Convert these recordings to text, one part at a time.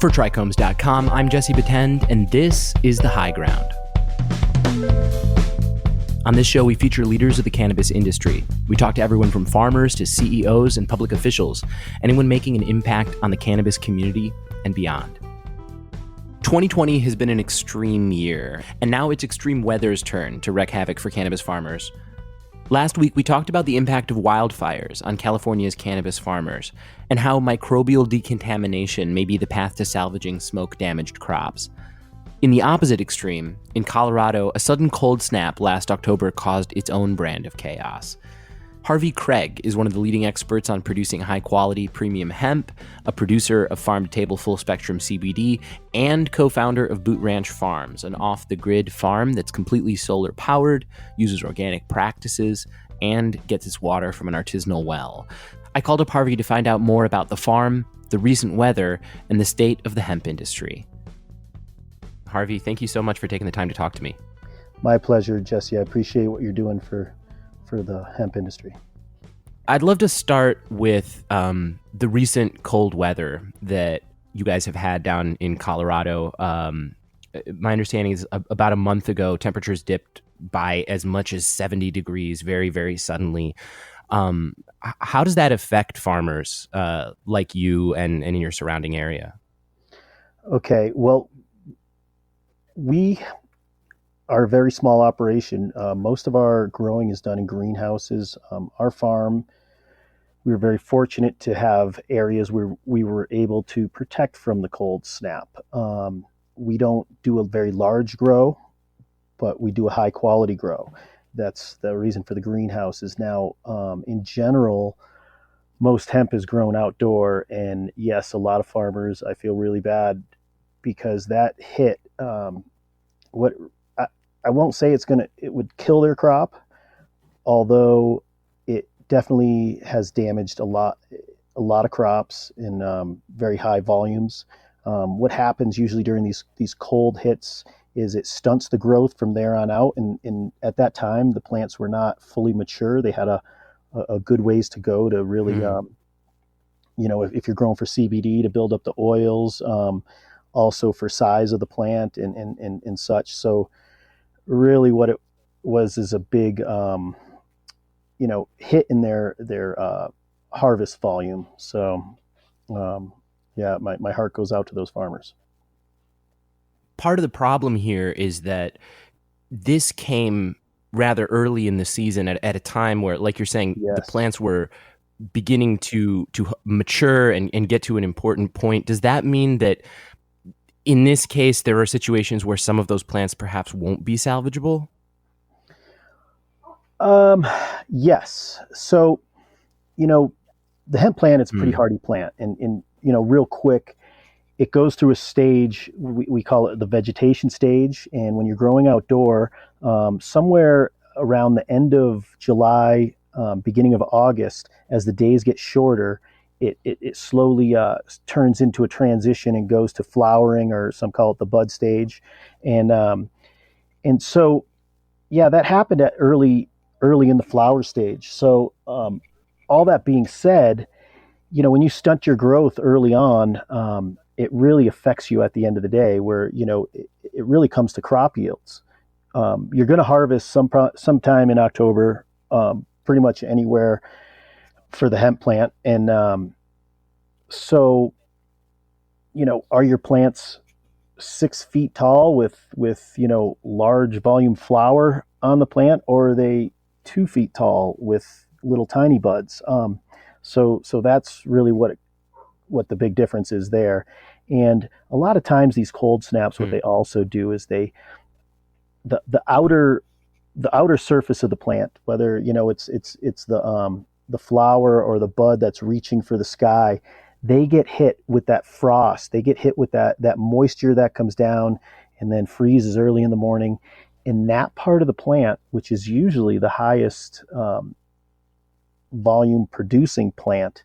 For TRICHOMES.com, I'm Jesse Betend, and this is The High Ground. On this show, we feature leaders of the cannabis industry. We talk to everyone from farmers to CEOs and public officials, anyone making an impact on the cannabis community and beyond. 2020 has been an extreme year, and now it's extreme weather's turn to wreak havoc for cannabis farmers. Last week, we talked about the impact of wildfires on California's cannabis farmers and how microbial decontamination may be the path to salvaging smoke-damaged crops. In the opposite extreme, in Colorado, a sudden cold snap last October caused its own brand of chaos. Harvey Craig is one of the leading experts on producing high-quality premium hemp, a producer of farm-to-table full-spectrum CBD, and co-founder of Boot Ranch Farms, an off-the-grid farm that's completely solar-powered, uses organic practices, and gets its water from an artisanal well. I called up Harvey to find out more about the farm, the recent weather, and the state of the hemp industry. Harvey, thank you so much for taking the time to talk to me. My pleasure, Jesse. I appreciate what you're doing for the hemp industry. I'd love to start with the recent cold weather that you guys have had down in Colorado. My understanding is about a month ago, temperatures dipped by as much as 70 degrees very, very suddenly. How does that affect farmers like you and in your surrounding area? Okay, well, we are a very small operation. Most of our growing is done in greenhouses. Our farm, we were very fortunate to have areas where we were able to protect from the cold snap. We don't do a very large grow, but we do a high quality grow. That's the reason for the greenhouses. Now, in general, most hemp is grown outdoor. And yes, a lot of farmers, I feel really bad because that hit, I won't say it would kill their crop, although it definitely has damaged a lot of crops in very high volumes. What happens usually during these cold hits is it stunts the growth from there on out. And at that time, the plants were not fully mature. They had a good ways to go to really, if you're growing for CBD, to build up the oils, also for size of the plant and such. So really what it was is a big, hit in their harvest volume. So, my heart goes out to those farmers. Part of the problem here is that this came rather early in the season at a time where, like you're saying, Yes. The plants were beginning to mature and get to an important point. Does that mean that in this case, there are situations where some of those plants perhaps won't be salvageable? Yes. So, the hemp plant, it's a pretty hardy plant. And real quick, it goes through a stage, we call it the vegetation stage. And when you're growing outdoor, somewhere around the end of July, beginning of August, as the days get shorter, it slowly turns into a transition and goes to flowering, or some call it the bud stage. And so, that happened at early in the flower stage. So all that being said, when you stunt your growth early on, it really affects you at the end of the day, where, it really comes to crop yields. You're going to harvest sometime in October, pretty much anywhere for the hemp plant. And so, are your plants 6 feet tall with large volume flower on the plant, or are they 2 feet tall with little tiny buds? So that's really what the big difference is there. And a lot of times these cold snaps, what they also do is the outer surface of the plant, whether it's the flower or the bud that's reaching for the sky, they get hit with that frost. They get hit with that moisture that comes down and then freezes early in the morning. And that part of the plant, which is usually the highest volume producing plant,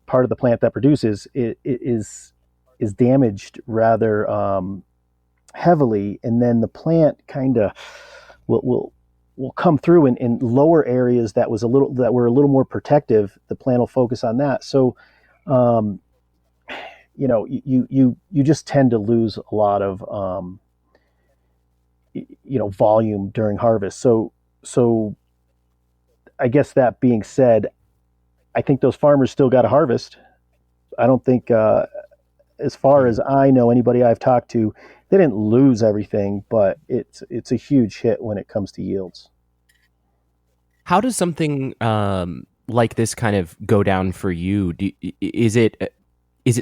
part of the plant that produces, is damaged rather heavily. And then the plant kind of will come through in lower areas that were a little more protective. The plant will focus on that. So you just tend to lose a lot of volume during harvest. So I guess that being said, I think those farmers still got to harvest. I don't think, as far as I know, anybody I've talked to, they didn't lose everything, but it's a huge hit when it comes to yields. How does something like this kind of go down for you? Is it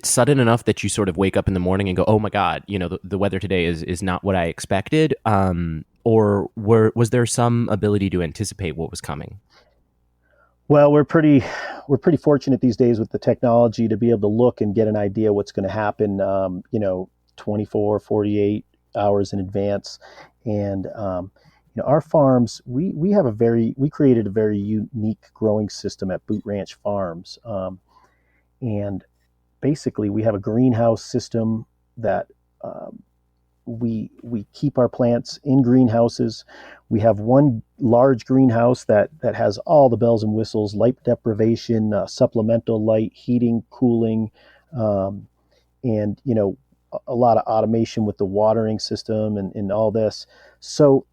sudden enough that you sort of wake up in the morning and go, "Oh my God, the weather today is not what I expected," or was there some ability to anticipate what was coming? Well, we're pretty fortunate these days with the technology to be able to look and get an idea what's going to happen, 24, 48 hours in advance. And, our farms, we created a very unique growing system at Boot Ranch Farms. And basically we have a greenhouse system that, we keep our plants in greenhouses. We have one large greenhouse that has all the bells and whistles: light deprivation, supplemental light, heating, cooling, um, and a lot of automation with the watering system and all this. So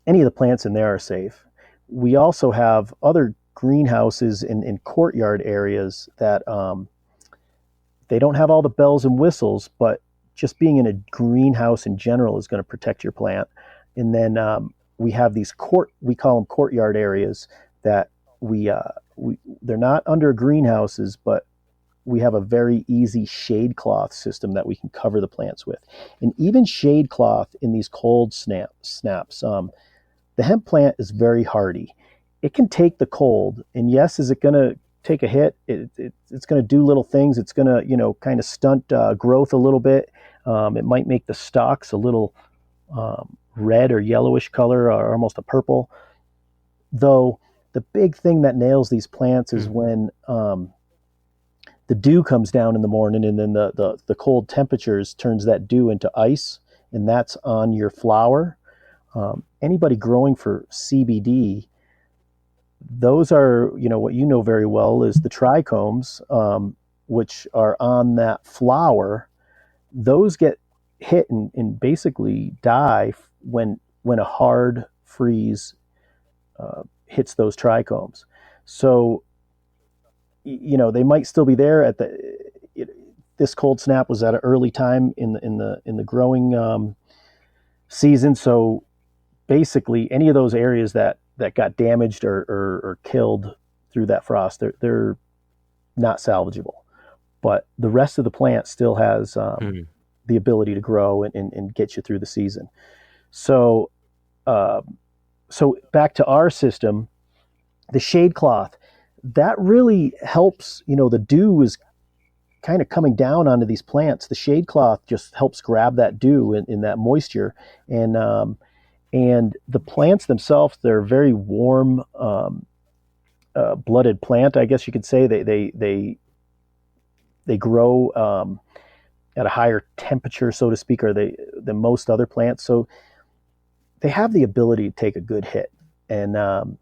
any of the plants in there are safe. We also have other greenhouses in courtyard areas that, they don't have all the bells and whistles, but just being in a greenhouse in general is going to protect your plant. And then, we have these we call them courtyard areas that they're not under greenhouses, but we have a very easy shade cloth system that we can cover the plants with. And even shade cloth in these cold snaps, the hemp plant is very hardy. It can take the cold, and yes, is it going to take a hit? It's going to do little things. It's going to, kind of stunt growth a little bit. It might make the stalks a little red or yellowish color, or almost a purple. Though the big thing that nails these plants is when, the dew comes down in the morning, and then the cold temperatures turns that dew into ice, and that's on your flower. Anybody growing for CBD, those are, what very well is the trichomes, which are on that flower. Those get hit and basically die when a hard freeze hits those trichomes. So, they might still be there at this cold snap was at an early time in the growing season. So basically, any of those areas that got damaged or killed through that frost, they're not salvageable. But the rest of the plant still has, the ability to grow and get you through the season. So, so back to our system, the shade cloth, that really helps. The dew is kind of coming down onto these plants. The shade cloth just helps grab that dew in that moisture, and the plants themselves, they're very warm, blooded plant, I guess you could say. They grow at a higher temperature, so to speak, or than most other plants. So they have the ability to take a good hit. And,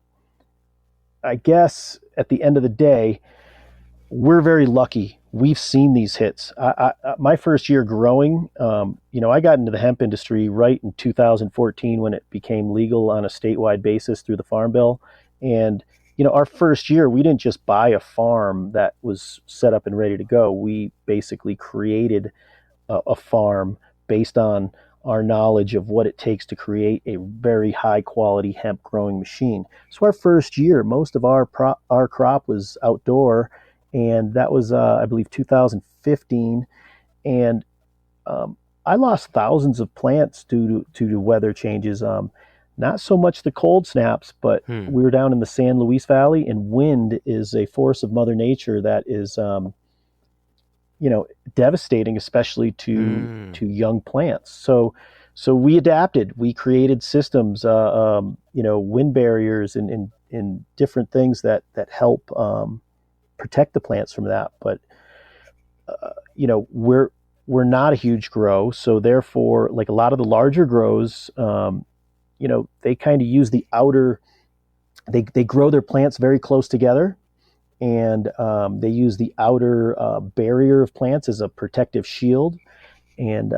I guess at the end of the day, we're very lucky. We've seen these hits. My first year growing, I got into the hemp industry right in 2014 when it became legal on a statewide basis through the Farm Bill. And, our first year, we didn't just buy a farm that was set up and ready to go. We basically created a farm based on our knowledge of what it takes to create a very high quality hemp growing machine. So our first year, most of our crop was outdoor, and that was, I believe, 2015. And, I lost thousands of plants due to weather changes. Not so much the cold snaps, but we were down in the San Luis Valley, and wind is a force of Mother Nature that is, devastating, especially to young plants. So we adapted. We created systems, wind barriers and different things that help protect the plants from that. But we're not a huge grow, so therefore, like a lot of the larger grows, they kind of use the outer. They grow their plants very close together, and they use the outer barrier of plants as a protective shield. And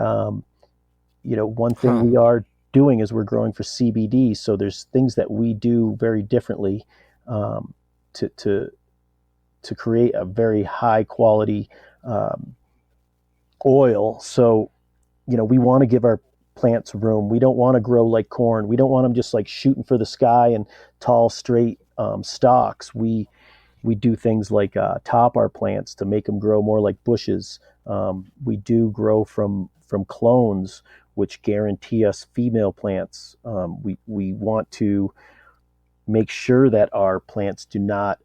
one thing Huh. we are doing is we're growing for CBD. So there's things that we do very differently um, to create a very high quality um, oil. So we want to give our plants room. We don't want to grow like corn. We don't want them just like shooting for the sky and tall, straight stalks. We do things like top our plants to make them grow more like bushes. We do grow from clones, which guarantee us female plants. We want to make sure that our plants do not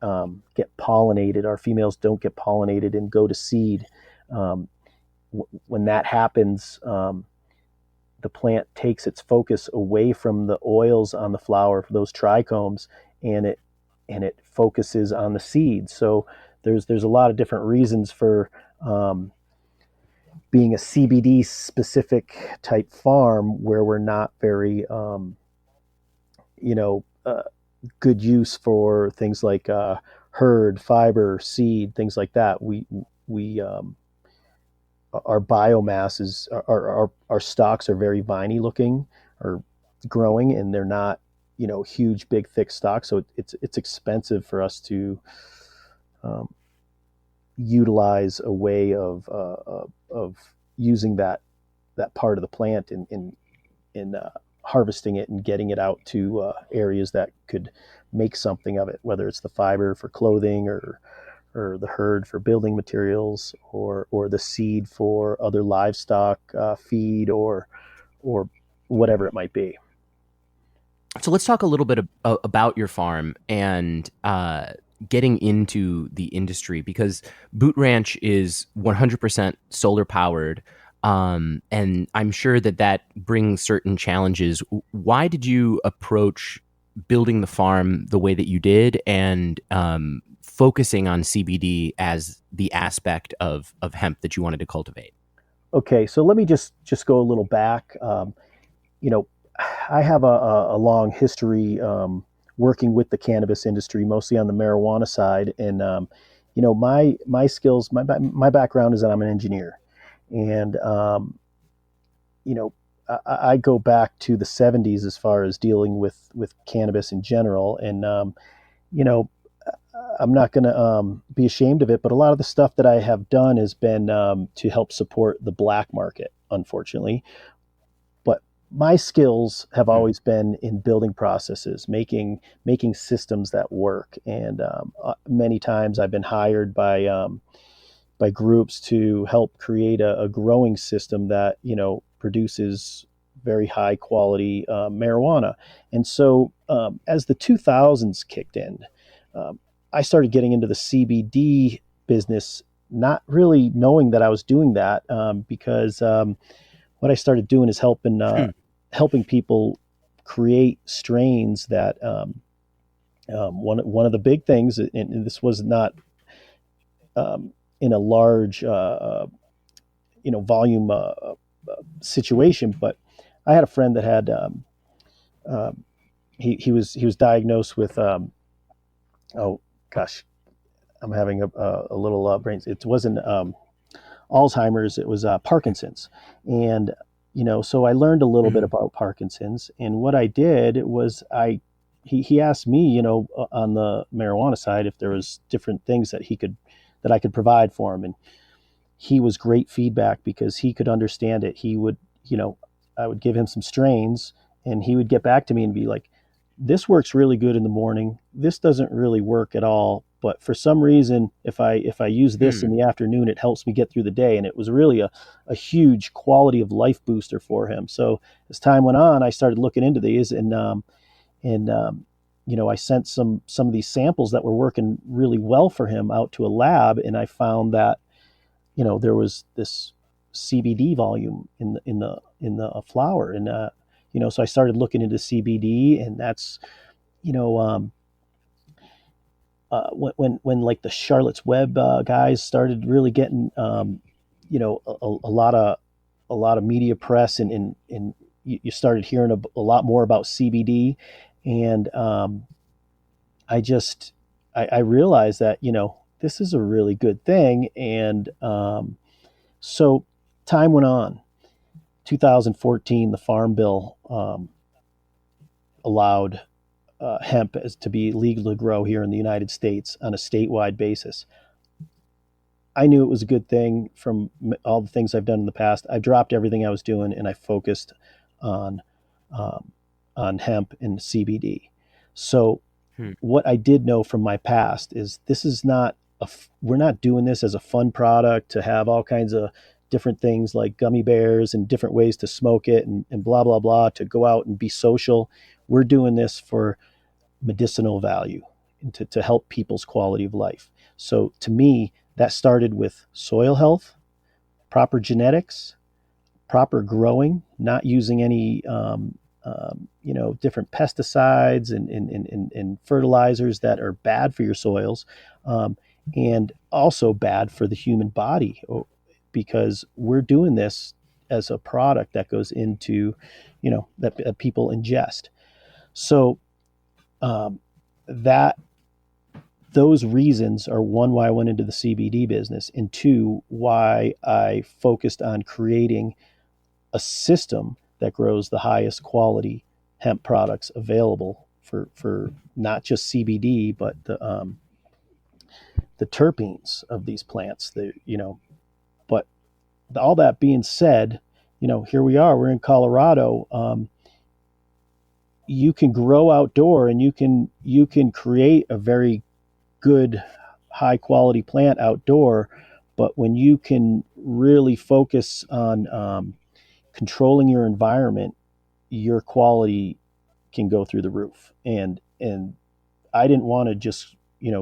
get pollinated. Our females don't get pollinated and go to seed. Um, when that happens, the plant takes its focus away from the oils on the flower, those trichomes, and it focuses on the seed. So there's a lot of different reasons for being a CBD specific type farm where we're not very you know good use for things like herd, fiber, seed, things like that. We our biomass is our stalks are very viney looking or growing, and they're not huge, big, thick stalks. So it's expensive for us to um, utilize a way of using that part of the plant in harvesting it and getting it out to areas that could make something of it, whether it's the fiber for clothing or the herd for building materials or the seed for other livestock feed or whatever it might be. So let's talk a little bit about your farm and getting into the industry, because Boot Ranch is 100% solar powered. And I'm sure that brings certain challenges. Why did you approach building the farm the way that you did, and focusing on CBD as the aspect of hemp that you wanted to cultivate? Okay, so let me just go a little back. You know, I have a long history working with the cannabis industry, mostly on the marijuana side, and my skills, my background is that I'm an engineer, and you know, I go back to the '70s as far as dealing with cannabis in general, and you know, I'm not going to be ashamed of it, but a lot of the stuff that I have done has been to help support the black market, unfortunately. But my skills have Hmm. always been in building processes, making systems that work, and many times I've been hired by groups to help create a growing system that produces very high quality marijuana. And so as the 2000s kicked in, um, I started getting into the CBD business, not really knowing that I was doing that, because what I started doing is Hmm. helping people create strains that one of the big things, and this was not in a large volume situation, but I had a friend that had um, he was diagnosed with oh gosh, I'm having a little brain. It wasn't Alzheimer's. It was Parkinson's, and so I learned a little bit Hmm. about Parkinson's. And what I did was he asked me, on the marijuana side, if there was different things that I could provide for him, and he was great feedback because he could understand it. He would, I would give him some strains, and he would get back to me and be like, this works really good in the morning. This doesn't really work at all. But for some reason, if I use this Hmm. in the afternoon, it helps me get through the day. And it was really a huge quality of life booster for him. So as time went on, I started looking into these, and I sent some of these samples that were working really well for him out to a lab, and I found that there was this CBD volume in the flower, and so I started looking into CBD, and that's you know when like the Charlotte's Web guys started really getting a lot of media press, and you started hearing a lot more about CBD, and I just I realized that, this is a really good thing. And so time went on. 2014, the Farm Bill allowed hemp as to be legal to grow here in the United States on a statewide basis. I knew it was a good thing from all the things I've done in the past. I dropped everything I was doing and I focused on um, on hemp and CBD. So what I did know from my past is this is not we're not doing this as a fun product to have all kinds of different things like gummy bears and different ways to smoke it and blah blah blah to go out and be social. We're doing this for medicinal value and to help people's quality of life. So to me, that started with soil health, proper genetics, proper growing, not using any different pesticides and fertilizers that are bad for your soils, and also bad for the human body, because we're doing this as a product that goes into, that people ingest. So that those reasons are, one, why I went into the CBD business, and two, why I focused on creating a system that grows the highest quality hemp products available for not just CBD, but the terpenes of these plants. But all that being said, here we are. We're in Colorado. You can grow outdoor, and you can create a very good, high quality plant outdoor. But when you can really focus on controlling your environment, your quality can go through the roof. And I didn't want to just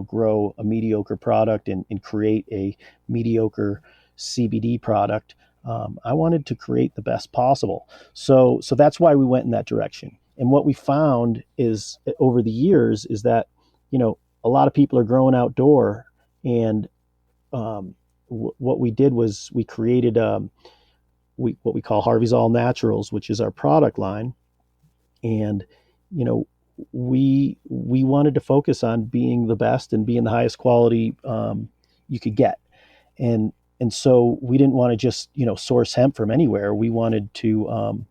grow a mediocre product and create a mediocre CBD product. I wanted to create the best possible. So that's why we went in that direction. And what we found is over the years is that a lot of people are growing outdoor, and what we did was we created what we call Harvey's All Naturals, which is our product line. And we wanted to focus on being the best and being the highest quality you could get. And so we didn't want to just source hemp from anywhere. We wanted to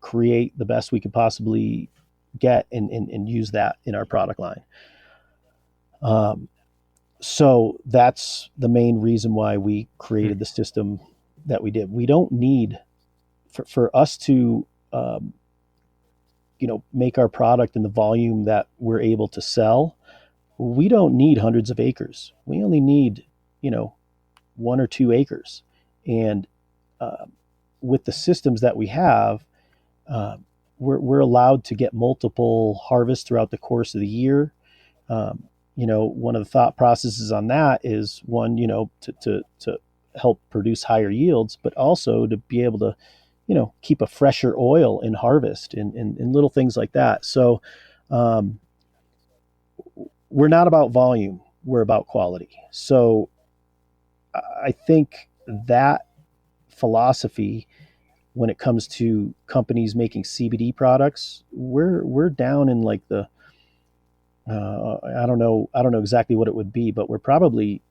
create the best we could possibly get and use that in our product line. So that's the main reason why we created the system that we did. We don't need for us to make our product in the volume that we're able to sell. We don't need hundreds of acres. We only need 1 or 2 acres. And with the systems that we have, we're allowed to get multiple harvests throughout the course of the year. One of the thought processes on that is one, to help produce higher yields, but also to be able to, keep a fresher oil in harvest and little things like that. So we're not about volume, we're about quality. So I think that philosophy, when it comes to companies making CBD products, we're down in like the I don't know exactly what it would be, but we're probably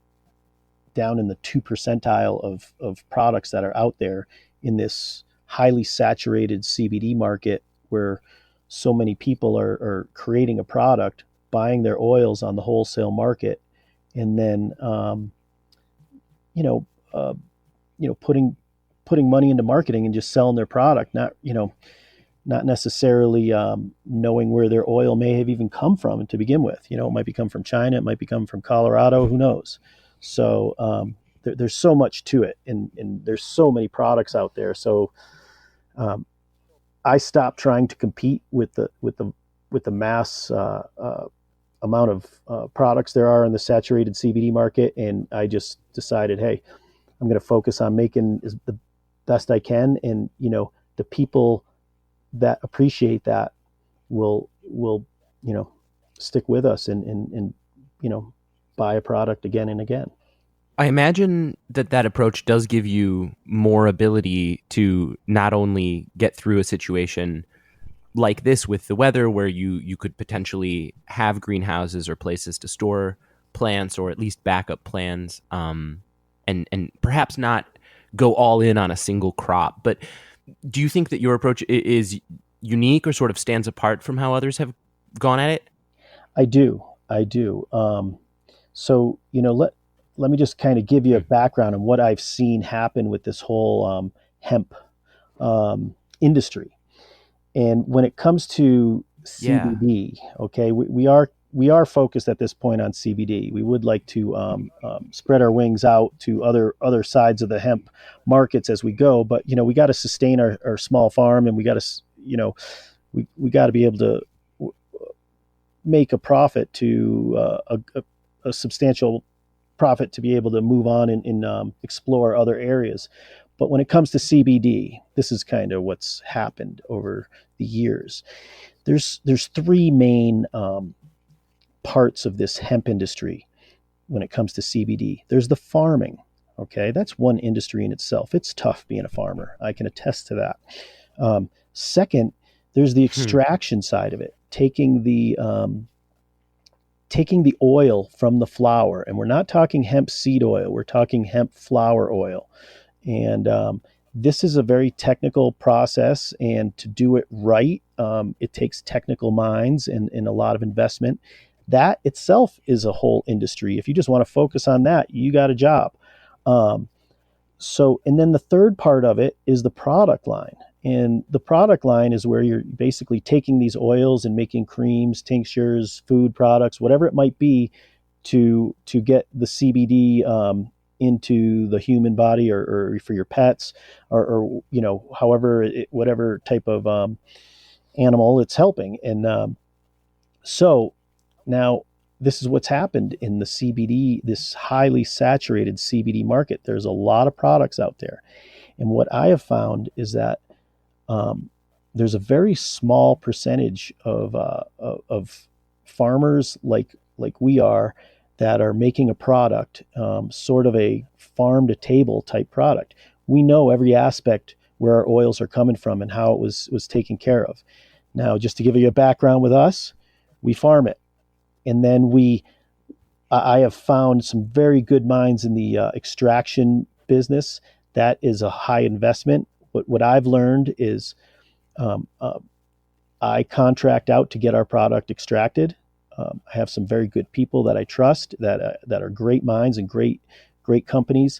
down in the 2 percentile of products that are out there in this highly saturated CBD market, where so many people are creating a product, buying their oils on the wholesale market, and then putting money into marketing and just selling their product, not necessarily knowing where their oil may have even come from to begin with. It might be come from China, it might be come from Colorado, who knows? So there's so much to it, and there's so many products out there. So I stopped trying to compete with the mass amount of products there are in the saturated CBD market, and I just decided, hey, I'm going to focus on making the best I can, and the people that appreciate that will stick with us and buy a product again and again. I imagine that approach does give you more ability to not only get through a situation like this with the weather, where you could potentially have greenhouses or places to store plants, or at least backup plans, and perhaps not go all in on a single crop. But do you think that your approach is unique or sort of stands apart from how others have gone at it? I do. I do. So, let me just kind of give you a Hmm. background on what I've seen happen with this whole hemp industry. And when it comes to Yeah. CBD, okay, we are focused at this point on CBD. We would like to spread our wings out to other sides of the hemp markets as we go, but we got to sustain our small farm, and we got to we got to be able to make a profit to a substantial profit to be able to move on and explore other areas. But when it comes to CBD, this is kind of what's happened over the years. There's three main parts of this hemp industry when it comes to CBD. There's the farming. Okay, that's one industry in itself. It's tough being a farmer. I can attest to that. Second, there's the Hmm. extraction side of it, taking the oil from the flower, and we're not talking hemp seed oil. We're talking hemp flower oil, and this is a very technical process. And to do it right, it takes technical minds and a lot of investment. That itself is a whole industry. If you just want to focus on that, you got a job. Um, and then the third part of it is the product line. And the product line is where you're basically taking these oils and making creams, tinctures, food products, whatever it might be, to get the CBD into the human body, or for your pets, or however whatever type of animal it's helping. And so now this is what's happened in the CBD, this highly saturated CBD market. There's a lot of products out there. And what I have found is that there's a very small percentage of farmers like we are, that are making a product, sort of a farm to table type product. We know every aspect where our oils are coming from and how it was taken care of. Now, just to give you a background with us, we farm it, and then I have found some very good minds in the extraction business. That is a high investment. What I've learned is, um, uh, I contract out to get our product extracted. I have some very good people that I trust, that are great minds and great companies.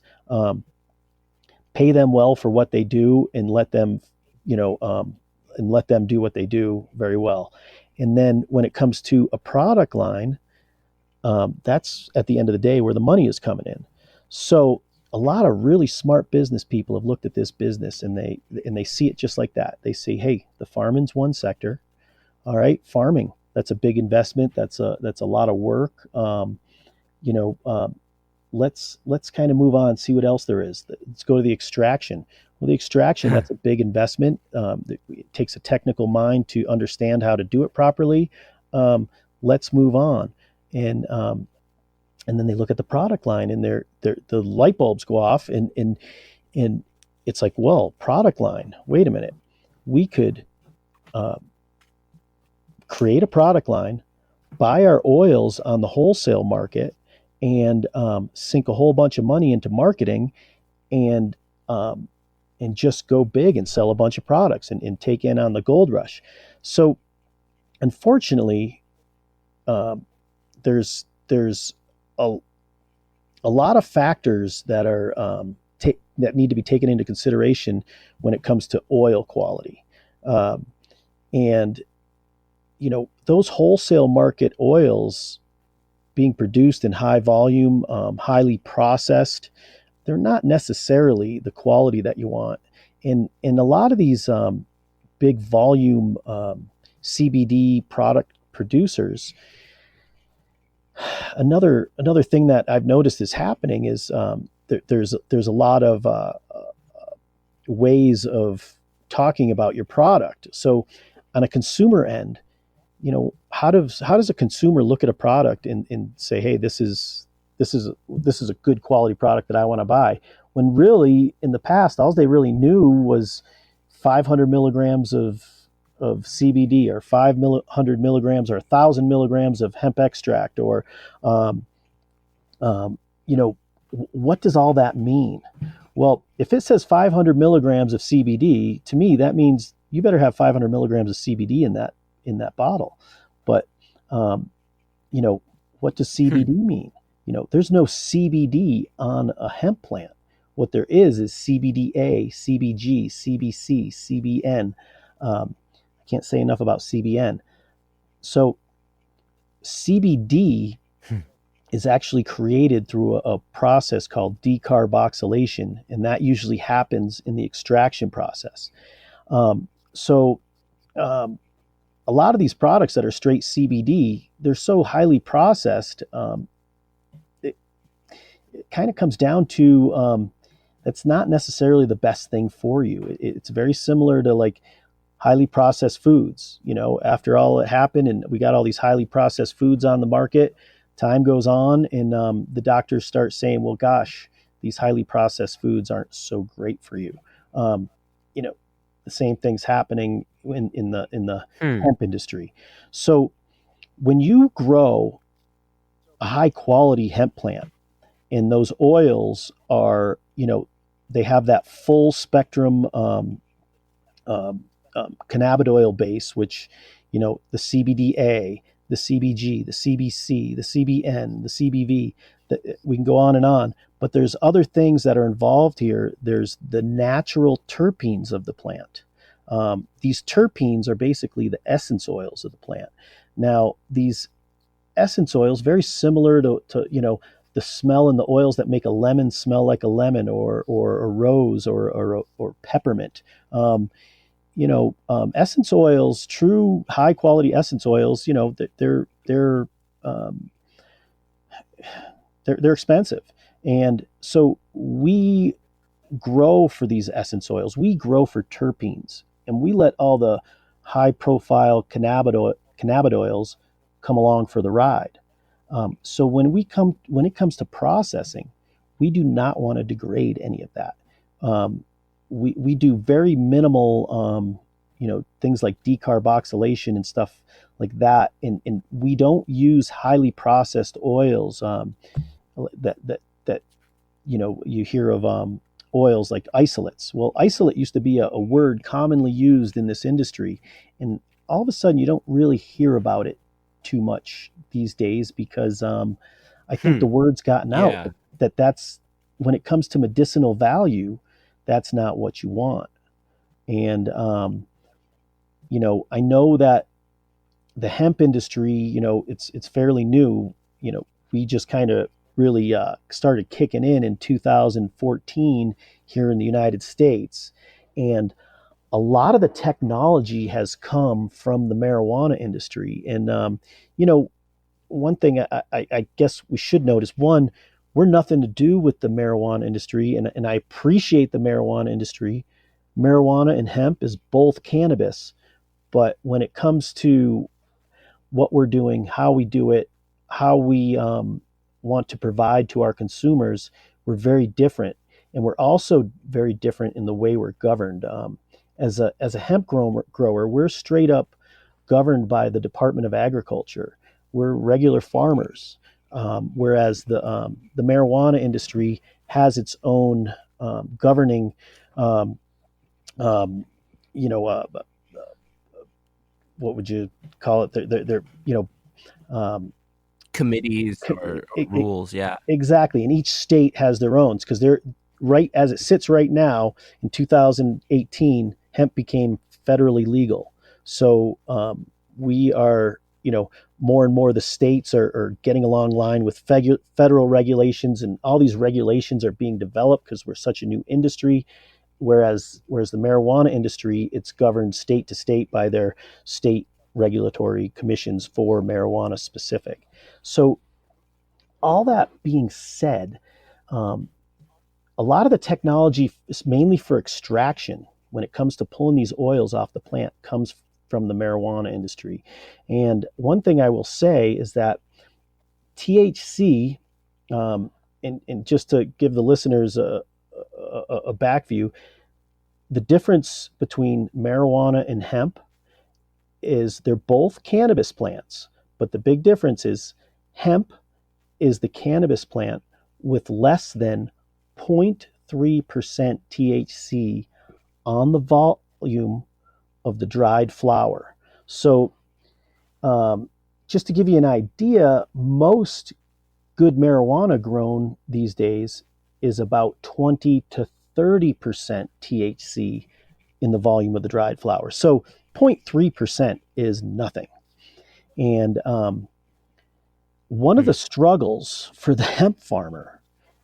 Pay them well for what they do, and let them do what they do very well. And then when it comes to a product line, that's at the end of the day where the money is coming in. So a lot of really smart business people have looked at this business, and they see it just like that. They say, hey, the farming's one sector. All right, farming, that's a big investment. That's a lot of work. You know, let's kind of move on, see what else there is. Let's go to the extraction. Well, the extraction, that's a big investment. It takes a technical mind to understand how to do it properly. Let's move on. And then they look at the product line, and the light bulbs go off, and it's like, well, product line, wait a minute, we could uh, create a product line, buy our oils on the wholesale market, and sink a whole bunch of money into marketing, and um, and just go big and sell a bunch of products, and take in on the gold rush. So unfortunately, um, there's a, a lot of factors that are that need to be taken into consideration when it comes to oil quality. Um, and those wholesale market oils being produced in high volume, highly processed, they're not necessarily the quality that you want. And a lot of these big volume CBD product producers, another thing that I've noticed is happening is, there's a lot of ways of talking about your product. So on a consumer end, how does a consumer look at a product and say, hey, this is a good quality product that I want to buy, when really in the past all they really knew was 500 milligrams of CBD, or 500 milligrams or 1,000 milligrams of hemp extract, or um, you know, what does all that mean? Well, if it says 500 milligrams of CBD, to me that means you better have 500 milligrams of CBD in that bottle. But um, you know, what does CBD mean? There's no CBD on a hemp plant. What there is CBDA, CBG, CBC, CBN. I can't say enough about CBN. So CBD is actually created through a process called decarboxylation, and that usually happens in the extraction process. So a lot of these products that are straight CBD, they're so highly processed. It kind of comes down to that's not necessarily the best thing for you. It's very similar to like highly processed foods. After all it happened and we got all these highly processed foods on the market, time goes on and the doctors start saying, well, gosh, these highly processed foods aren't so great for you. Um, you know, the same thing's happening in the hemp industry. So when you grow a high quality hemp plant and those oils are, they have that full spectrum cannabidiol base, which, the CBDA, the CBG, the CBC, the CBN, the CBV, we can go on, but there's other things that are involved here. There's the natural terpenes of the plant. These terpenes are basically the essence oils of the plant. Now, these essence oils, very similar to the smell in the oils that make a lemon smell like a lemon, or a rose, or peppermint. Essence oils, true high quality essence oils, um, they're expensive, and so we grow for these essence oils. We grow for terpenes, and we let all the high profile cannabinoids come along for the ride. So when it comes to processing, we do not want to degrade any of that. We do very minimal, things like decarboxylation and stuff like that, and we don't use highly processed oils that you hear of, oils like isolates. Well, isolate used to be a word commonly used in this industry, and all of a sudden you don't really hear about it too much these days because I think the word's gotten out that's when it comes to medicinal value, that's not what you want. And I know that the hemp industry, it's fairly new. We just kind of really started kicking in 2014 here in the United States, and a lot of the technology has come from the marijuana industry. And one thing I guess we should note is, one, we're nothing to do with the marijuana industry, and I appreciate the marijuana industry. Marijuana and hemp is both cannabis, but when it comes to what we're doing, how we do it, how we want to provide to our consumers, we're very different, and we're also very different in the way we're governed. As a hemp grower, we're straight up governed by the Department of Agriculture. We're regular farmers, whereas the marijuana industry has its own governing, um, um, you know, uh, what would you call it? They're um, Committees or rules. Yeah. exactly. And each state has their own, because they're right as it sits right now in 2018, hemp became federally legal. So we are, more and more the states are getting along line with federal regulations, and all these regulations are being developed because we're such a new industry. Whereas the marijuana industry, it's governed state to state by their state regulatory commissions for marijuana specific. So all that being said, um, a lot of the technology is mainly for extraction when it comes to pulling these oils off the plant comes from the marijuana industry. And one thing I will say is that THC, um, and just to give the listeners a back view, the difference between marijuana and hemp is they're both cannabis plants, but the big difference is hemp is the cannabis plant with less than 0.3% THC on the volume of the dried flower. So, just to give you an idea, most good marijuana grown these days is about 20 to 30% THC in the volume of the dried flower. So 0.3% is nothing. And one of the struggles for the hemp farmer,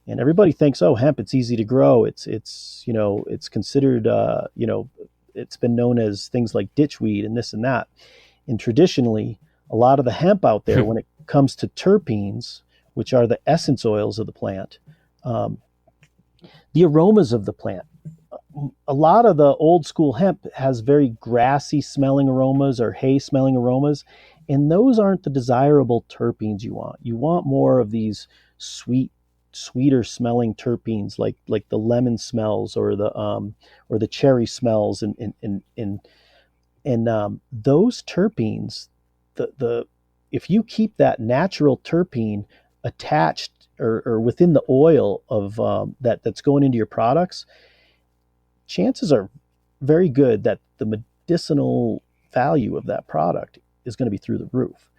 and everybody thinks, oh, hemp, it's easy to grow. It's considered, it's been known as things like ditchweed and this and that. And traditionally, a lot of the hemp out there, when it comes to terpenes, which are the essence oils of the plant, the aromas of the plant, a lot of the old school hemp has very grassy smelling aromas or hay smelling aromas, and those aren't the desirable terpenes you want. You want more of these sweeter smelling terpenes, like the lemon smells or the cherry smells, and those terpenes, the if you keep that natural terpene attached or within the oil of that's going into your products, chances are very good that the medicinal value of that product is going to be through the roof.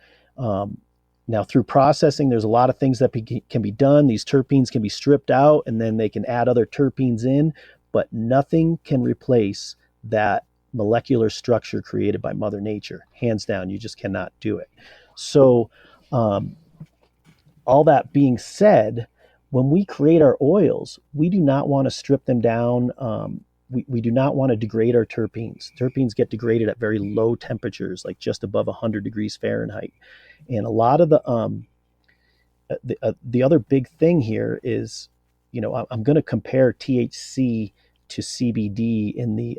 Now, through processing, there's a lot of things that can be done. These terpenes can be stripped out, and then they can add other terpenes in, but nothing can replace that molecular structure created by Mother Nature. Hands down, you just cannot do it. So, all that being said, when we create our oils, we do not want to strip them down. We do not want to degrade our terpenes. Terpenes get degraded at very low temperatures, like just above 100 degrees Fahrenheit. And a lot of the other big thing here is, I'm going to compare THC to CBD in the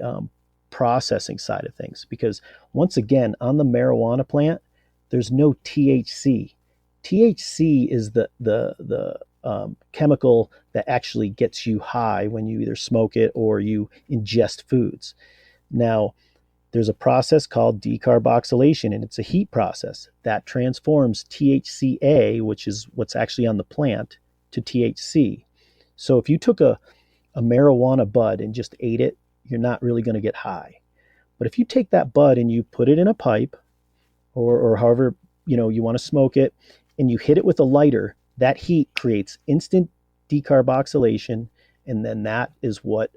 processing side of things, because once again, on the marijuana plant, there's no THC. THC is the chemical that actually gets you high when you either smoke it or you ingest foods. Now, there's a process called decarboxylation, and it's a heat process that transforms THCA, which is what's actually on the plant, to THC. So if you took a marijuana bud and just ate it, you're not really going to get high. But if you take that bud and you put it in a pipe, or however you want to smoke it, and you hit it with a lighter, that heat creates instant decarboxylation, and then that is what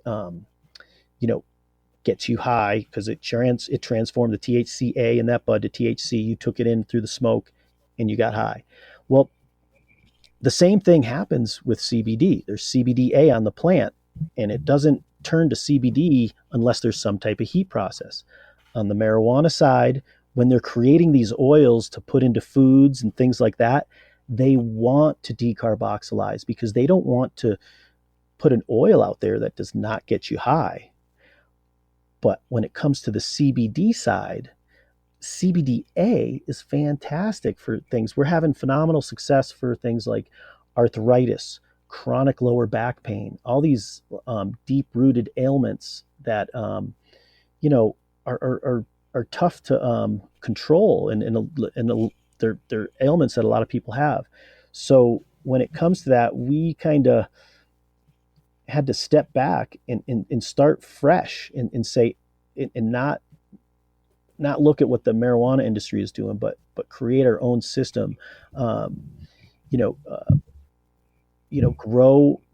gets you high, because it transformed the THCA in that bud to THC. You took it in through the smoke, and you got high. Well, the same thing happens with CBD. There's CBDA on the plant, and it doesn't turn to CBD unless there's some type of heat process. On the marijuana side, when they're creating these oils to put into foods and things like that, they want to decarboxylize because they don't want to put an oil out there that does not get you high. But when it comes to the CBD side, CBDA is fantastic for things. We're having phenomenal success for things like arthritis, chronic lower back pain, all these deep-rooted ailments that are tough to control, and they're ailments that a lot of people have. So when it comes to that, we kind of had to step back and start fresh and say, and not look at what the marijuana industry is doing, but create our own system.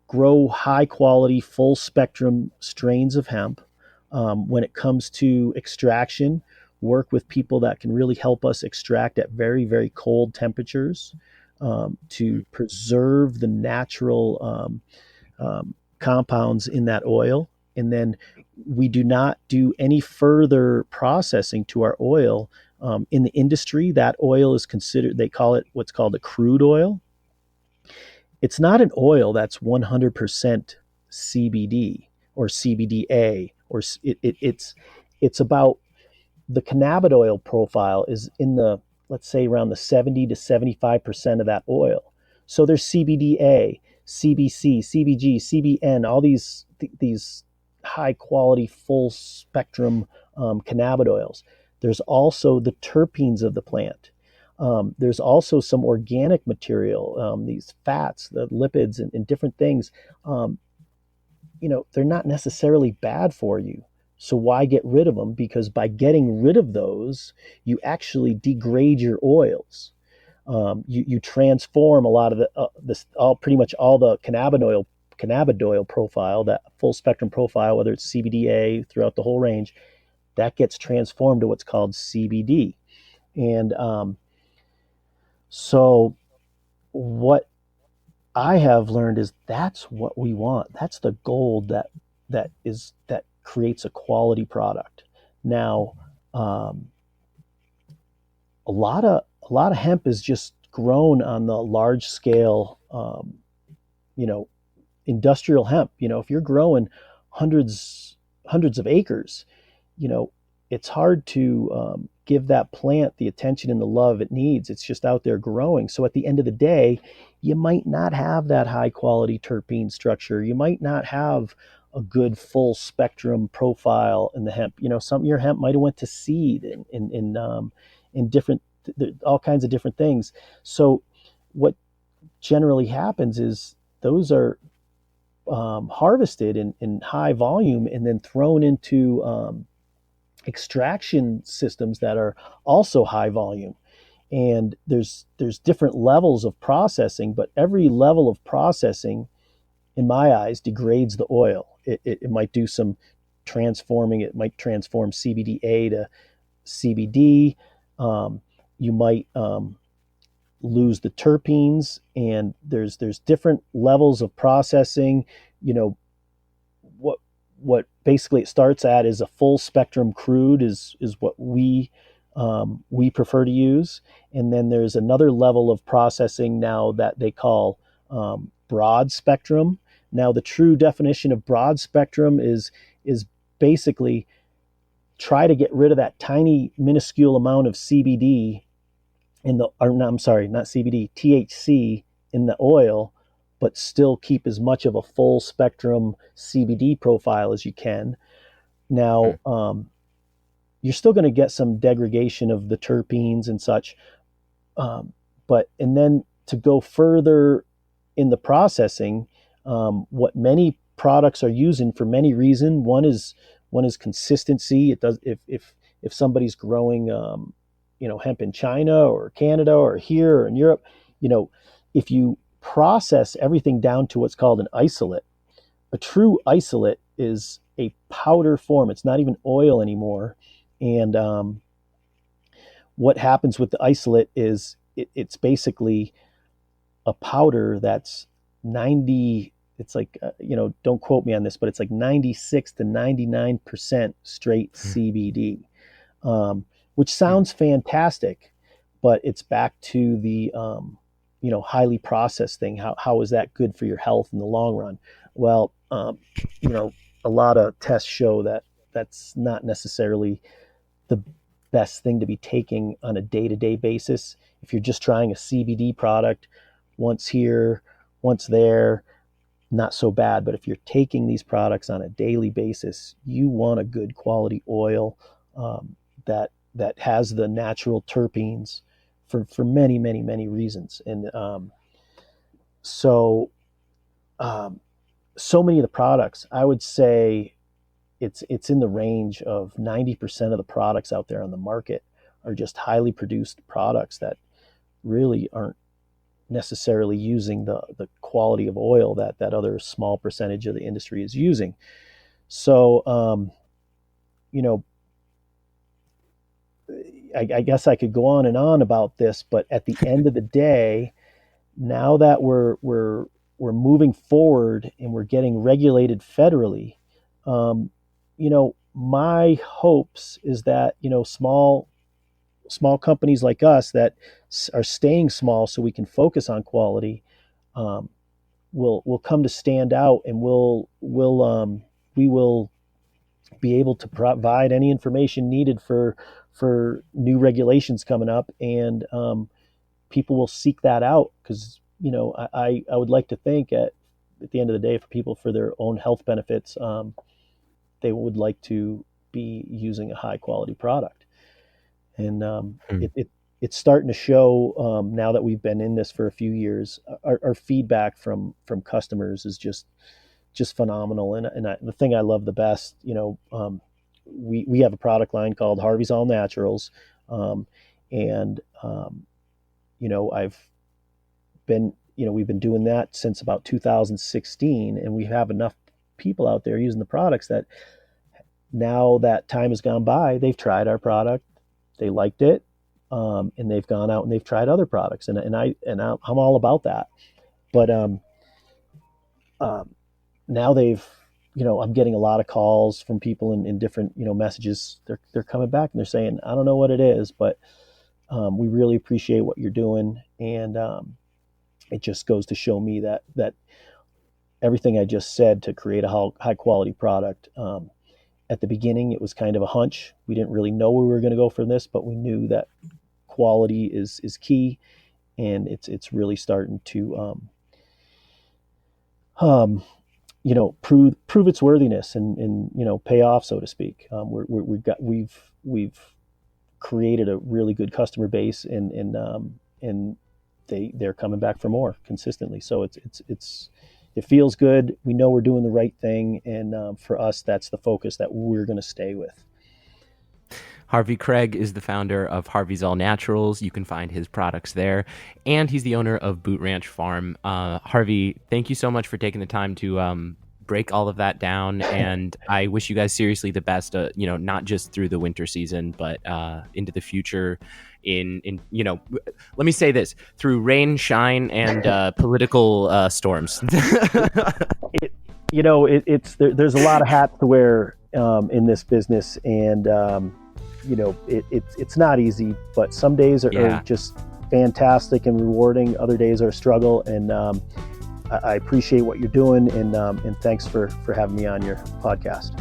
Grow high quality, full spectrum strains of hemp. When it comes to extraction, work with people that can really help us extract at very, very cold temperatures to preserve the natural compounds in that oil. And then we do not do any further processing to our oil. In the industry, that oil is considered, they call it what's called a crude oil. It's not an oil that's 100% CBD or CBDA, or it's about, the cannabidiol profile is in the, let's say, around the 70 to 75% of that oil. So there's CBDA, CBC, CBG, CBN, all these high quality, full spectrum cannabinoids. There's also the terpenes of the plant. There's also some organic material, these fats, the lipids, and different things. Um, they're not necessarily bad for you. So why get rid of them? Because by getting rid of those, you actually degrade your oils. You transform a lot of pretty much all the cannabidiol profile, that full spectrum profile, whether it's CBDA throughout the whole range, that gets transformed to what's called CBD. And so what I have learned is that's what we want. That's the gold that creates a quality product. Now, um, a lot of hemp is just grown on the large scale, you know, industrial hemp. If you're growing hundreds of acres, you know, it's hard to give that plant the attention and the love it needs. It's just out there growing. So at the end of the day, you might not have that high quality terpene structure. You might not have a good full spectrum profile in the hemp. Some of your hemp might have went to seed in different, all kinds of different things. So what generally happens is those are harvested in high volume and then thrown into extraction systems that are also high volume. And there's different levels of processing, but every level of processing, in my eyes, degrades the oil. It might do some transforming. It might transform CBDA to CBD. You might lose the terpenes, and there's different levels of processing. You know what basically it starts at is a full spectrum crude is what we prefer to use, and then there's another level of processing now that they call broad spectrum. Now the true definition of broad spectrum is basically try to get rid of that tiny minuscule amount of CBD I'm sorry, not CBD, THC in the oil, but still keep as much of a full spectrum CBD profile as you can. Now, you're still going to get some degradation of the terpenes and such, and then to go further in the processing, what many products are using for many reasons. One is consistency. It does if somebody's growing hemp in China or Canada or here or in Europe, if you process everything down to what's called an isolate, a true isolate is a powder form. It's not even oil anymore. And what happens with the isolate is it's basically a powder that's 90, it's like, don't quote me on this, but it's like 96 to 99% straight CBD. Which sounds fantastic, but it's back to the highly processed thing. How is that good for your health in the long run? Well, a lot of tests show that that's not necessarily the best thing to be taking on a day-to-day basis. If you're just trying a CBD product once here, once there, not so bad. But if you're taking these products on a daily basis, you want a good quality oil that has the natural terpenes for many, many, many reasons. And so many of the products, I would say it's in the range of 90% of the products out there on the market are just highly produced products that really aren't necessarily using the quality of oil that other small percentage of the industry is using. So, I guess I could go on and on about this, but at the end of the day, now that we're moving forward and we're getting regulated federally, my hopes is that small companies like us that are staying small so we can focus on quality will come to stand out, and we will be able to provide any information needed for new regulations coming up, and people will seek that out because I would like to think at the end of the day, for people for their own health benefits, they would like to be using a high quality product. And Mm. it's starting to show now that we've been in this for a few years. Our feedback from customers is just phenomenal. And the thing I love the best, we have a product line called Harvey's All Naturals, and I've been we've been doing that since about 2016, and we have enough people out there using the products that now that time has gone by, they've tried our product, they liked it, and they've gone out and they've tried other products, and I'm all about that. But now I'm getting a lot of calls from people in different messages. They're coming back and they're saying, I don't know what it is, but we really appreciate what you're doing, and it just goes to show me that everything I just said to create a high quality product. At the beginning, it was kind of a hunch. We didn't really know where we were going to go from this, but we knew that quality is key, and it's really starting to prove its worthiness and pay off, so to speak. We've created a really good customer base, and they're coming back for more consistently. So it feels good. We know we're doing the right thing, and for us, that's the focus that we're going to stay with. Harvey Craig is the founder of Harvey's All Naturals. You can find his products there, and he's the owner of Boot Ranch Farm. Harvey, thank you so much for taking the time to break all of that down, and I wish you guys seriously the best. Not just through the winter season, but into the future. Let me say this: through rain, shine, and political storms. There's a lot of hats to wear in this business, and it's not easy. But some days are just fantastic and rewarding. Other days are a struggle, and I appreciate what you're doing, and thanks for having me on your podcast.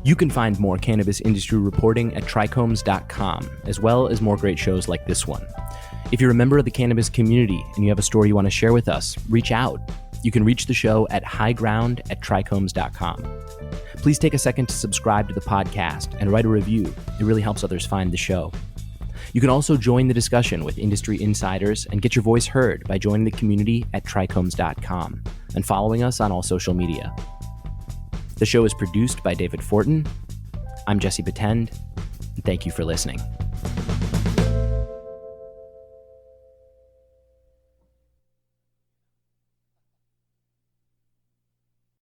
You can find more cannabis industry reporting at TRICHOMES.com, as well as more great shows like this one. If you're a member of the cannabis community and you have a story you want to share with us, reach out. You can reach the show at highground@TRICHOMES.com. Please take a second to subscribe to the podcast and write a review. It really helps others find the show. You can also join the discussion with industry insiders and get your voice heard by joining the community at TRICHOMES.com and following us on all social media. The show is produced by David Fortin. I'm Jesse Betend, and thank you for listening.